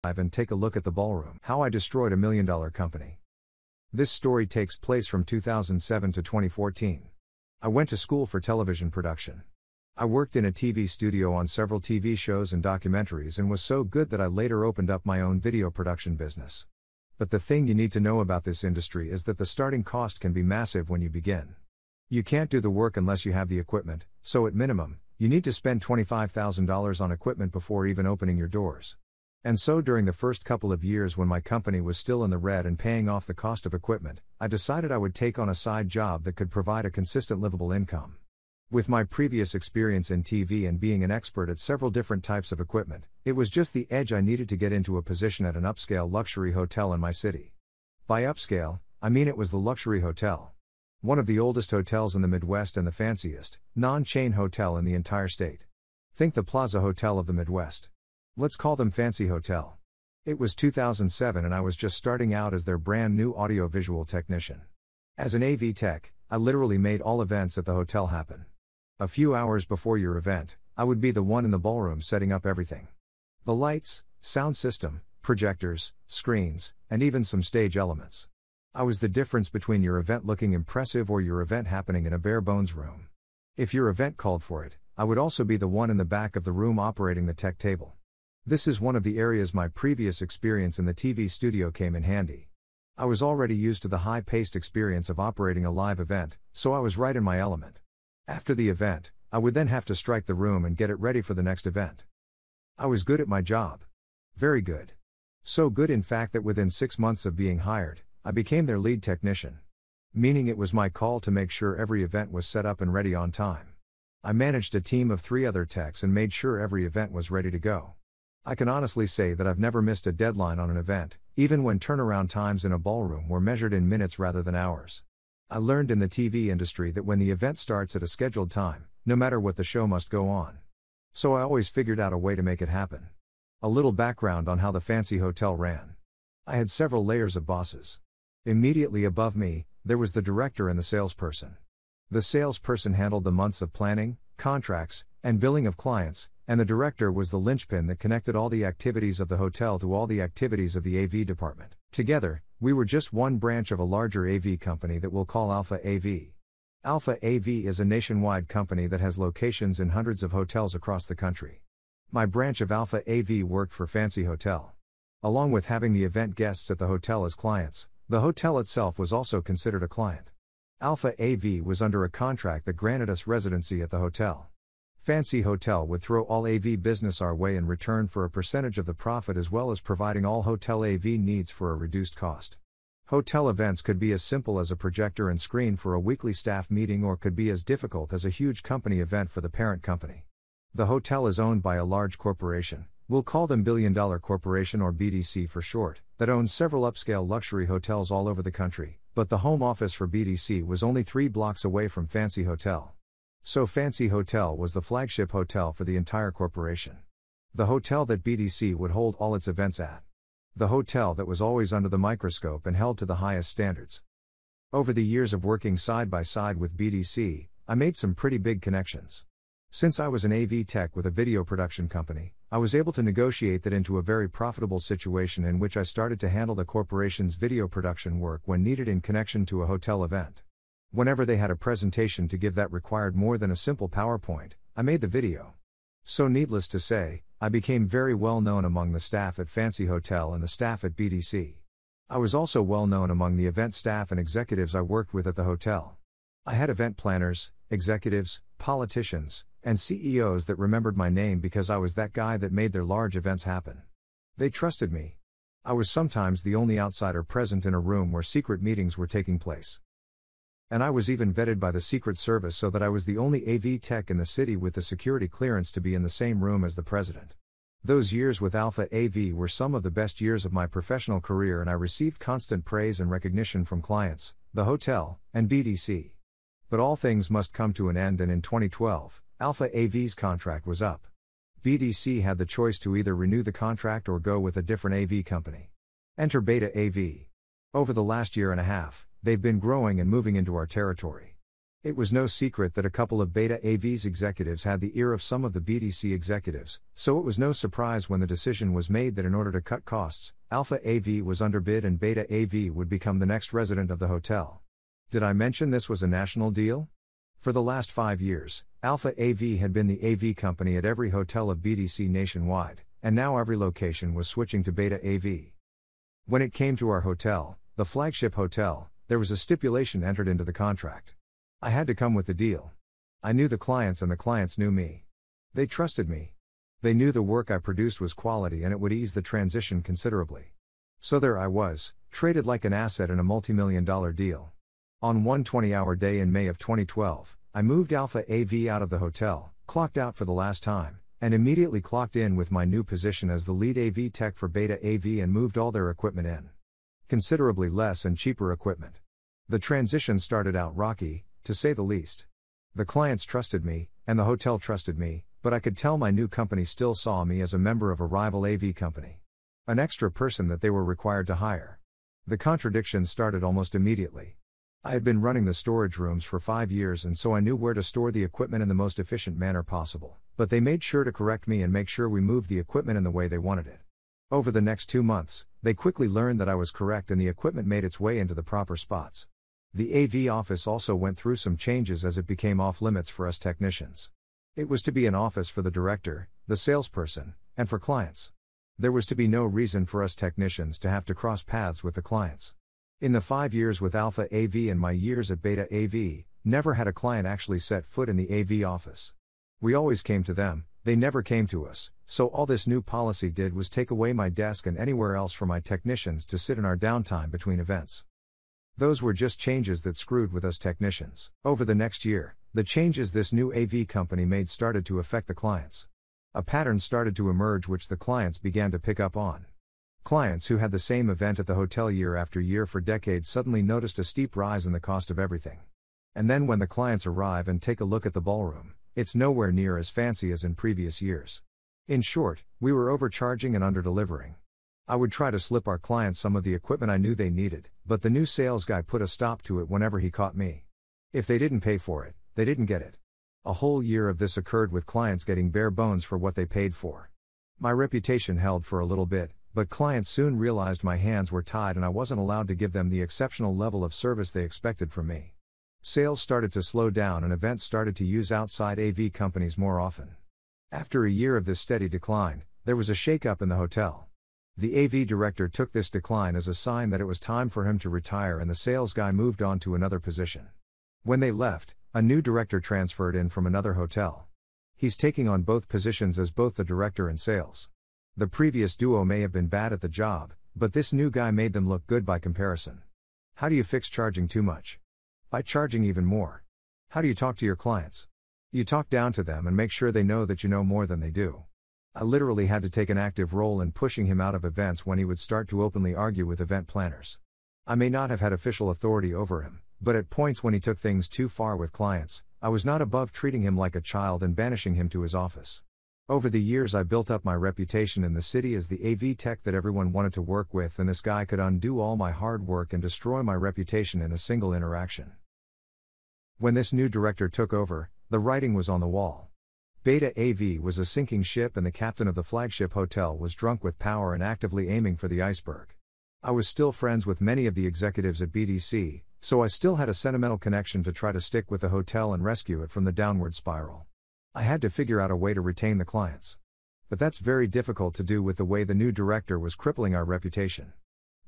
And take a look at the ballroom. How I destroyed $1 million company. This story takes place from 2007 to 2014. I went to school for television production. I worked in a TV studio on several TV shows and documentaries and was so good that I later opened up my own video production business. But the thing you need to know about this industry is that the starting cost can be massive when you begin. You can't do the work unless you have the equipment, so at minimum, you need to spend $25,000 on equipment before even opening your doors. And so during the first couple of years when my company was still in the red and paying off the cost of equipment, I decided I would take on a side job that could provide a consistent livable income. With my previous experience in TV and being an expert at several different types of equipment, it was just the edge I needed to get into a position at an upscale luxury hotel in my city. By upscale, I mean it was the luxury hotel. One of the oldest hotels in the Midwest and the fanciest, non-chain hotel in the entire state. Think the Plaza Hotel of the Midwest. Let's call them Fancy Hotel. It was 2007 and I was just starting out as their brand new audio-visual technician. As an AV tech, I literally made all events at the hotel happen. A few hours before your event, I would be the one in the ballroom setting up everything. The lights, sound system, projectors, screens, and even some stage elements. I was the difference between your event looking impressive or your event happening in a bare-bones room. If your event called for it, I would also be the one in the back of the room operating the tech table. This is one of the areas my previous experience in the TV studio came in handy. I was already used to the high-paced experience of operating a live event, so I was right in my element. After the event, I would then have to strike the room and get it ready for the next event. I was good at my job. Very good. So good in fact that within 6 months of being hired, I became their lead technician. Meaning it was my call to make sure every event was set up and ready on time. I managed a team of 3 other techs and made sure every event was ready to go. I can honestly say that I've never missed a deadline on an event, even when turnaround times in a ballroom were measured in minutes rather than hours. I learned in the TV industry that when the event starts at a scheduled time, no matter what, the show must go on. So I always figured out a way to make it happen. A little background on how the Fancy Hotel ran. I had several layers of bosses. Immediately above me, there was the director and the salesperson. The salesperson handled the months of planning, contracts, and billing of clients, and the director was the linchpin that connected all the activities of the hotel to all the activities of the AV department. Together, we were just one branch of a larger AV company that we'll call Alpha AV. Alpha AV is a nationwide company that has locations in hundreds of hotels across the country. My branch of Alpha AV worked for Fancy Hotel. Along with having the event guests at the hotel as clients, the hotel itself was also considered a client. Alpha AV was under a contract that granted us residency at the hotel. Fancy Hotel would throw all AV business our way in return for a percentage of the profit, as well as providing all hotel AV needs for a reduced cost. Hotel events could be as simple as a projector and screen for a weekly staff meeting, or could be as difficult as a huge company event for the parent company. The hotel is owned by a large corporation, we'll call them Billion Dollar Corporation or BDC for short, that owns several upscale luxury hotels all over the country, but the home office for BDC was only 3 blocks away from Fancy Hotel. So Fancy Hotel was the flagship hotel for the entire corporation. The hotel that BDC would hold all its events at. The hotel that was always under the microscope and held to the highest standards. Over the years of working side by side with BDC, I made some pretty big connections. Since I was an AV tech with a video production company, I was able to negotiate that into a very profitable situation in which I started to handle the corporation's video production work when needed in connection to a hotel event. Whenever they had a presentation to give that required more than a simple PowerPoint, I made the video. So needless to say, I became very well known among the staff at Fancy Hotel and the staff at BDC. I was also well known among the event staff and executives I worked with at the hotel. I had event planners, executives, politicians, and CEOs that remembered my name because I was that guy that made their large events happen. They trusted me. I was sometimes the only outsider present in a room where secret meetings were taking place. And I was even vetted by the Secret Service so that I was the only AV tech in the city with the security clearance to be in the same room as the president. Those years with Alpha AV were some of the best years of my professional career, and I received constant praise and recognition from clients, the hotel, and BDC. But all things must come to an end, and in 2012, Alpha AV's contract was up. BDC had the choice to either renew the contract or go with a different AV company. Enter Beta AV. Over the last year and a half, they've been growing and moving into our territory. It was no secret that a couple of Beta AV's executives had the ear of some of the BDC executives, so it was no surprise when the decision was made that in order to cut costs, Alpha AV was underbid and Beta AV would become the next resident of the hotel. Did I mention this was a national deal? For the last 5 years, Alpha AV had been the AV company at every hotel of BDC nationwide, and now every location was switching to Beta AV. When it came to our hotel, the flagship hotel, there was a stipulation entered into the contract. I had to come with the deal. I knew the clients and the clients knew me. They trusted me. They knew the work I produced was quality and it would ease the transition considerably. So there I was, traded like an asset in a multi-million-dollar deal. On one 20-hour day in May of 2012, I moved Alpha AV out of the hotel, clocked out for the last time, and immediately clocked in with my new position as the lead AV tech for Beta AV and moved all their equipment in. Considerably less and cheaper equipment. The transition started out rocky, to say the least. The clients trusted me, and the hotel trusted me, but I could tell my new company still saw me as a member of a rival AV company. An extra person that they were required to hire. The contradiction started almost immediately. I had been running the storage rooms for 5 years and so I knew where to store the equipment in the most efficient manner possible, but they made sure to correct me and make sure we moved the equipment in the way they wanted it. Over the next 2 months, they quickly learned that I was correct and the equipment made its way into the proper spots. The AV office also went through some changes as it became off limits for us technicians. It was to be an office for the director, the salesperson, and for clients. There was to be no reason for us technicians to have to cross paths with the clients. In the 5 years with Alpha AV and my years at Beta AV, never had a client actually set foot in the AV office. We always came to them, they never came to us, so all this new policy did was take away my desk and anywhere else for my technicians to sit in our downtime between events. Those were just changes that screwed with us technicians. Over the next year, the changes this new AV company made started to affect the clients. A pattern started to emerge which the clients began to pick up on. Clients who had the same event at the hotel year after year for decades suddenly noticed a steep rise in the cost of everything. And then when the clients arrive and take a look at the ballroom, it's nowhere near as fancy as in previous years. In short, we were overcharging and under-delivering. I would try to slip our clients some of the equipment I knew they needed, but the new sales guy put a stop to it whenever he caught me. If they didn't pay for it, they didn't get it. A whole year of this occurred with clients getting bare bones for what they paid for. My reputation held for a little bit, but clients soon realized my hands were tied and I wasn't allowed to give them the exceptional level of service they expected from me. Sales started to slow down and events started to use outside AV companies more often. After a year of this steady decline, there was a shake-up in the hotel. The AV director took this decline as a sign that it was time for him to retire and the sales guy moved on to another position. When they left, a new director transferred in from another hotel. He's taking on both positions as both the director and sales. The previous duo may have been bad at the job, but this new guy made them look good by comparison. How do you fix charging too much? By charging even more. How do you talk to your clients? You talk down to them and make sure they know that you know more than they do. I literally had to take an active role in pushing him out of events when he would start to openly argue with event planners. I may not have had official authority over him, but at points when he took things too far with clients, I was not above treating him like a child and banishing him to his office. Over the years I built up my reputation in the city as the AV tech that everyone wanted to work with, and this guy could undo all my hard work and destroy my reputation in a single interaction. When this new director took over, the writing was on the wall. Beta AV was a sinking ship and the captain of the flagship hotel was drunk with power and actively aiming for the iceberg. I was still friends with many of the executives at BDC, so I still had a sentimental connection to try to stick with the hotel and rescue it from the downward spiral. I had to figure out a way to retain the clients. But that's very difficult to do with the way the new director was crippling our reputation.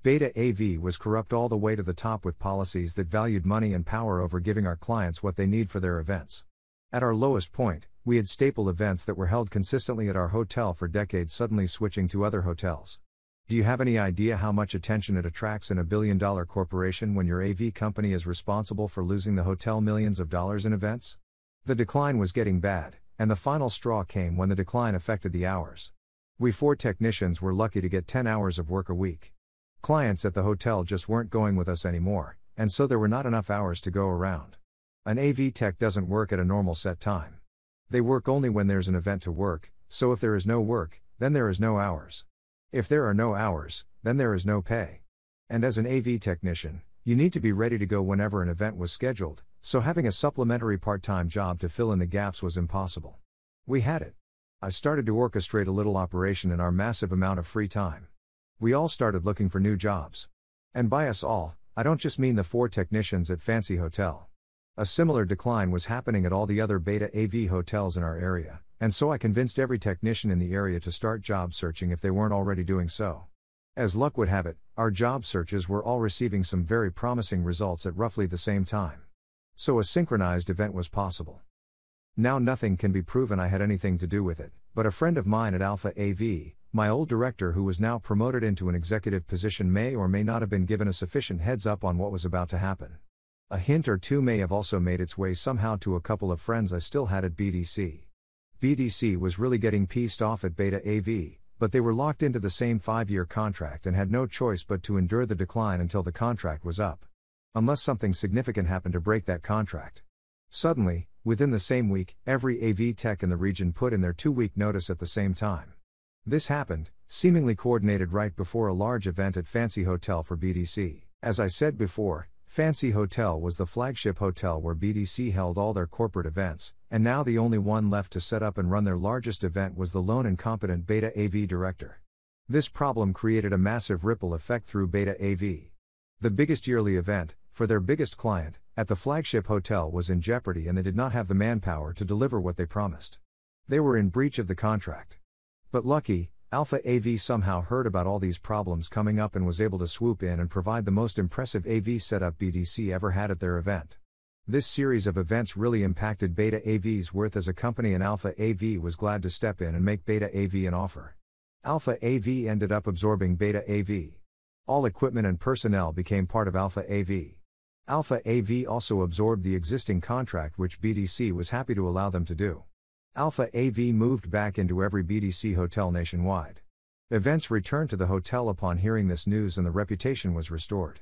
Beta AV was corrupt all the way to the top with policies that valued money and power over giving our clients what they need for their events. At our lowest point, we had staple events that were held consistently at our hotel for decades suddenly switching to other hotels. Do you have any idea how much attention it attracts in a billion-dollar corporation when your AV company is responsible for losing the hotel millions of dollars in events? The decline was getting bad, and the final straw came when the decline affected the hours. We 4 technicians were lucky to get 10 hours of work a week. Clients at the hotel just weren't going with us anymore, and so there were not enough hours to go around. An AV tech doesn't work at a normal set time. They work only when there's an event to work, so if there is no work, then there is no hours. If there are no hours, then there is no pay. And as an AV technician, you need to be ready to go whenever an event was scheduled, so having a supplementary part-time job to fill in the gaps was impossible. We had it. I started to orchestrate a little operation in our massive amount of free time. We all started looking for new jobs. And by us all, I don't just mean the 4 technicians at Fancy Hotel. A similar decline was happening at all the other Beta AV hotels in our area, and so I convinced every technician in the area to start job searching if they weren't already doing so. As luck would have it, our job searches were all receiving some very promising results at roughly the same time. So a synchronized event was possible. Now nothing can be proven I had anything to do with it, but a friend of mine at Alpha AV, my old director who was now promoted into an executive position, may or may not have been given a sufficient heads up on what was about to happen. A hint or two may have also made its way somehow to a couple of friends I still had at BDC. BDC was really getting pissed off at Beta AV, but they were locked into the same 5-year contract and had no choice but to endure the decline until the contract was up. Unless something significant happened to break that contract. Suddenly, within the same week, every AV tech in the region put in their 2-week notice at the same time. This happened, seemingly coordinated right before a large event at Fancy Hotel for BDC. As I said before, Fancy Hotel was the flagship hotel where BDC held all their corporate events, and now the only one left to set up and run their largest event was the lone incompetent Beta AV director. This problem created a massive ripple effect through Beta AV. The biggest yearly event, for their biggest client, at the flagship hotel was in jeopardy and they did not have the manpower to deliver what they promised. They were in breach of the contract. But lucky, Alpha AV somehow heard about all these problems coming up and was able to swoop in and provide the most impressive AV setup BDC ever had at their event. This series of events really impacted Beta AV's worth as a company, and Alpha AV was glad to step in and make Beta AV an offer. Alpha AV ended up absorbing Beta AV. All equipment and personnel became part of Alpha AV. Alpha AV also absorbed the existing contract, which BDC was happy to allow them to do. Alpha AV moved back into every BDC hotel nationwide. Events returned to the hotel upon hearing this news and the reputation was restored.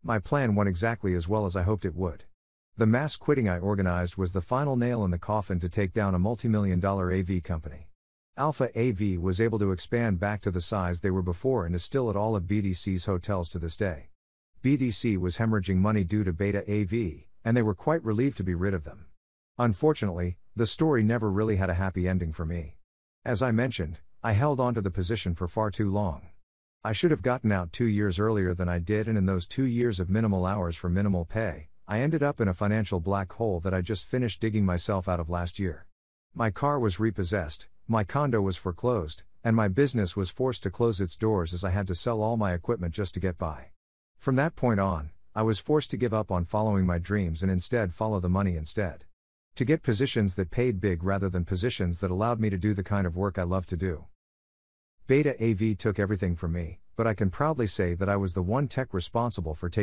My plan went exactly as well as I hoped it would. The mass quitting I organized was the final nail in the coffin to take down a multi-million-dollar AV company. Alpha AV was able to expand back to the size they were before and is still at all of BDC's hotels to this day. BDC was hemorrhaging money due to Beta AV, and they were quite relieved to be rid of them. Unfortunately, the story never really had a happy ending for me. As I mentioned, I held on to the position for far too long. I should have gotten out 2 years earlier than I did, and in those 2 years of minimal hours for minimal pay, I ended up in a financial black hole that I just finished digging myself out of last year. My car was repossessed, my condo was foreclosed, and my business was forced to close its doors as I had to sell all my equipment just to get by. From that point on, I was forced to give up on following my dreams and instead follow the money instead. To get positions that paid big rather than positions that allowed me to do the kind of work I love to do. Beta AV took everything from me, but I can proudly say that I was the one tech responsible for taking